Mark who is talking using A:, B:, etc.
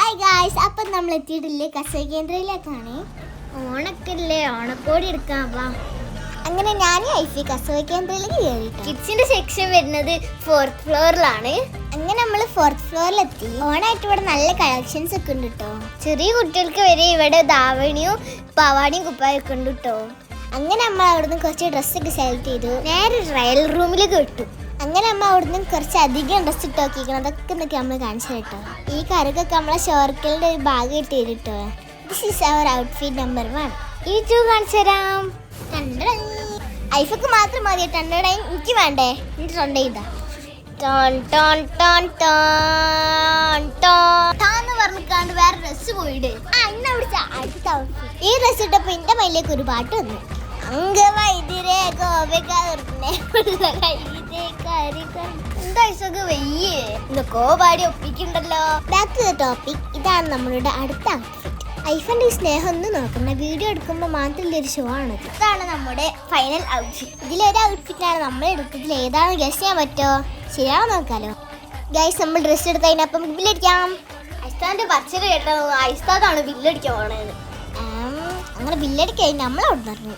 A: Hi guys, അപ്പം നമ്മൾ എത്തിയിട്ടില്ലേ കസവ കേന്ദ്രയിലേക്കാണ്.
B: ഓണക്കല്ലേ, ഓണക്കോടി എടുക്കാൻ വാ.
A: അങ്ങനെ ഞാൻ ഐഫി കസവ കേന്ദ്രയിലേക്ക് കയറി.
B: കിഡ്സിന്റെ സെക്ഷൻ വരുന്നത് 4th ഫ്ലോറിലാണ്.
A: അങ്ങനെ നമ്മൾ 4th ഫ്ലോറിലെത്തി. ഓണായിട്ട് ഇവിടെ നല്ല കളക്ഷൻസ് ഒക്കെ ഉണ്ട് കേട്ടോ.
B: ചെറിയ കുട്ടികൾക്ക് വരെ ഇവിടെ ധാവണിയും പാവാടിയും കുപ്പായൊക്കെ ഉണ്ട് കേട്ടോ.
A: അങ്ങനെ നമ്മൾ അവിടുന്ന് കുറച്ച് ഡ്രസ്സൊക്കെ സെലക്ട് ചെയ്തു.
B: നേരെ ട്രയൽ റൂമിലേക്ക് ഇട്ടു.
A: അങ്ങനെ നമ്മൾ അവിടുന്ന് കുറച്ച് അധികം ഡ്രസ്സ് ഇട്ട് നോക്കിക്കണം. അതൊക്കെ എന്നൊക്കെ നമ്മൾ കാണിച്ചു കേട്ടോ. ഈ കറുകൊക്കെ നമ്മളെ ഷോർക്കലിൻ്റെ ഒരു ഭാഗം ഇട്ട് കേട്ടോ. This is our outfit number 1.
B: ഈ ടൂ കാണിച്ചു തരാം.
A: ഐഫക്ക് മാത്രം മതി ടണ്ടട, എനിക്ക് വേണ്ടേ? എനിക്ക് ടണ്ട ചെയ്താ
B: പറഞ്ഞിക്കാണ്ട് വേറെ ഡ്രസ് പോയിട്.
A: ഈ ഡ്രസ് ഇട്ടപ്പോ എന്റെ മയിലേക്ക് ഒരു പാട്ട് വന്നു.
B: എന്താ വയ്യേ കോപാടി ഒപ്പിക്കണ്ടല്ലോ.
A: Back to the topic. ഇതാണ് നമ്മളുടെ അടുത്ത ഔട്ട്ഫിറ്റ്. ഐഫന്റെ ഈ സ്നേഹം ഒന്ന് നോക്കണ്ട. വീഡിയോ എടുക്കുമ്പോൾ മാത്രമുള്ള ഒരു ഷോ ആണ്.
B: ഇതാണ് നമ്മുടെ ഫൈനൽ ഔട്ട്ഫിറ്റ്.
A: ഇതിലൊരു ഔട്ട്ഫിറ്റാണ് നമ്മൾ എടുത്തതിൽ ഏതാണെന്ന് ഗസ് ചെയ്യാൻ പറ്റുമോ? ശരിയാണോ നോക്കാലോ. ഗൈസ്, നമ്മൾ ഡ്രസ്സ് എടുത്ത് അതിനപ്പം ബില്ലടിക്കാം.
B: ഐസ്താന്റെ പച്ചരി കേട്ടോ, ഐസ്താദാണ് ബില്ലടിക്കാൻ പോണത്.
A: അങ്ങനെ ബില്ലടിക്കഴിഞ്ഞ് നമ്മൾ അവിടെ നിന്ന്